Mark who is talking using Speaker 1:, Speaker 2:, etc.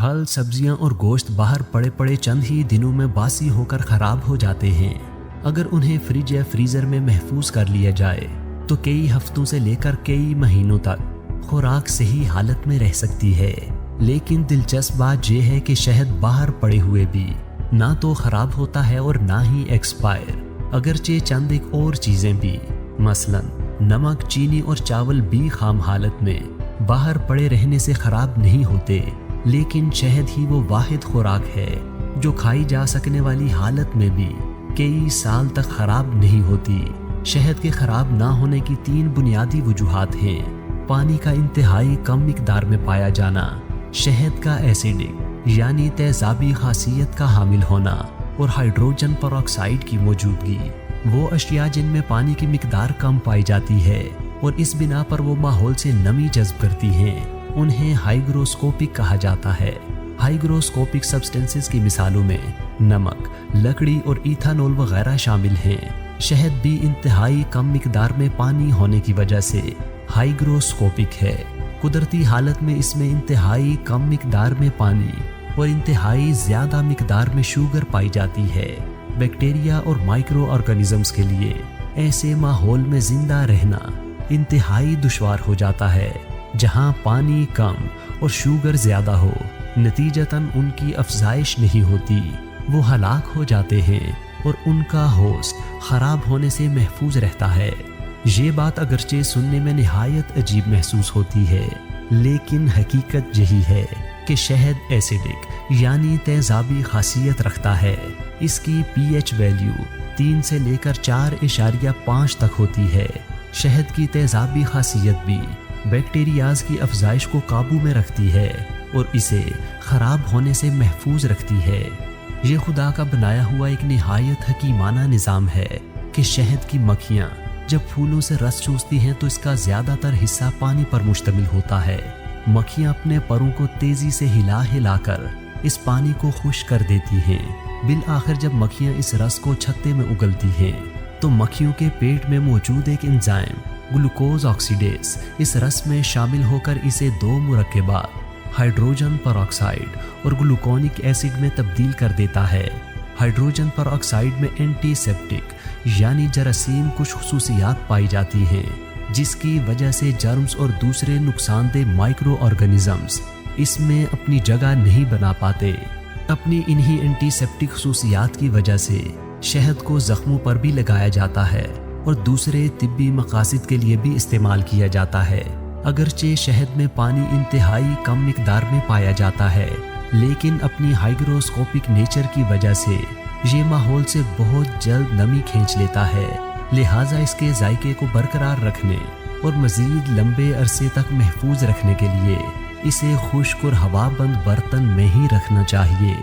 Speaker 1: फल, सब्जियां और गोश्त बाहर पड़े पड़े चंद ही दिनों में बासी होकर खराब हो जाते हैं। अगर उन्हें फ्रिज या फ्रीजर में महफूज कर लिया जाए तो कई हफ्तों से लेकर कई महीनों तक खुराक सही हालत में रह सकती है। लेकिन दिलचस्प बात यह है कि शहद बाहर पड़े हुए भी ना तो खराब होता है और ना ही एक्सपायर। अगरचे चंद एक और चीजें भी, मसलन नमक, चीनी और चावल भी खाम हालत में बाहर पड़े रहने से खराब नहीं होते, लेकिन शहद ही वो वाहिद खुराक है जो खाई जा सकने वाली हालत में भी कई साल तक खराब नहीं होती। शहद के खराब ना होने की 3 बुनियादी वजूहात हैं। पानी का इंतहाई कम मिकदार में पाया जाना, शहद का एसिडिक यानी तेजाबी खासियत का हामिल होना और हाइड्रोजन परऑक्साइड की मौजूदगी। वो अशिया जिनमें पानी की मिकदार कम पाई जाती है और इस बिना पर वो माहौल से नमी जज्ब करती हैं, उन्हें हाइग्रोस्कोपिक कहा जाता है। हाइग्रोस्कोपिक सब्सटेंसेस की मिसालों में नमक, लकड़ी और इथानॉल वगैरह शामिल हैं। शहद भी इंतहाई कम मिकदार में पानी होने की वजह से हाइग्रोस्कोपिक है। कुदरती हालत में इसमें इंतहाई कम मिकदार में पानी और इंतहाई ज्यादा मिकदार में शुगर पाई जाती है। बैक्टीरिया और माइक्रो ऑर्गेनिजम्स के लिए ऐसे माहौल में जिंदा रहना इंतहाई दुश्वार हो जाता है जहां पानी कम और शुगर ज्यादा हो। नतीजतन उनकी अफजाइश नहीं होती, वो हलाक हो जाते हैं और उनका होस्ट खराब होने से महफूज रहता है। ये बात अगरचे सुनने में निहायत अजीब महसूस होती है, लेकिन हकीकत यही है कि शहद एसिडिक यानी तेजाबी खासियत रखता है। इसकी pH वैल्यू 3 से लेकर 4.5 तक होती है। शहद की तेजाबी खासियत भी बैक्टीरियाज की अफजाइश को काबू में रखती है और इसे खराब होने से महफूज रखती है। ये खुदा का बनाया हुआ एक निहायत हकीमाना निज़ाम है कि शहद की मक्खियाँ जब फूलों से रस चूसती हैं तो इसका ज़्यादातर हिस्सा पानी पर मुश्तमिल होता है। मक्खियाँ अपने परों को तेज़ी से हिला हिलाकर इस पानी को खुश्क कर देती हैं। बिल आखिर जब मक्खियाँ इस रस को छत्ते में उगलती हैं तो मक्खियों के पेट में मौजूद एक एंजाइम ग्लूकोज ऑक्सीडेज इस रस में शामिल होकर इसे 2 मुरक्कबात हाइड्रोजन परऑक्साइड और ग्लूकोनिक एसिड में तब्दील कर देता है। हाइड्रोजन परऑक्साइड में एंटीसेप्टिक यानी जरासीम कुछ खुसूसियात पाई जाती हैं जिसकी वजह से जर्म्स और दूसरे नुकसानदेह माइक्रो ऑर्गेनिजम्स इसमें अपनी जगह नहीं बना पाते। अपनी इन्हीं एंटीसेप्टिक खुसूसियात की वजह से शहद को जख्मों पर भी लगाया जाता है और दूसरे तिब्बी मकासद के लिए भी इस्तेमाल किया जाता है। अगरचे शहद में पानी इंतहाई कम मिकदार में पाया जाता है, लेकिन अपनी हाइग्रोस्कोपिक नेचर की वजह से ये माहौल से बहुत जल्द नमी खींच लेता है। लिहाजा इसके जायके को बरकरार रखने और मज़ीद लंबे अरसे तक महफूज रखने के लिए इसे खुश्क और हवाबंद बर्तन में ही रखना चाहिए।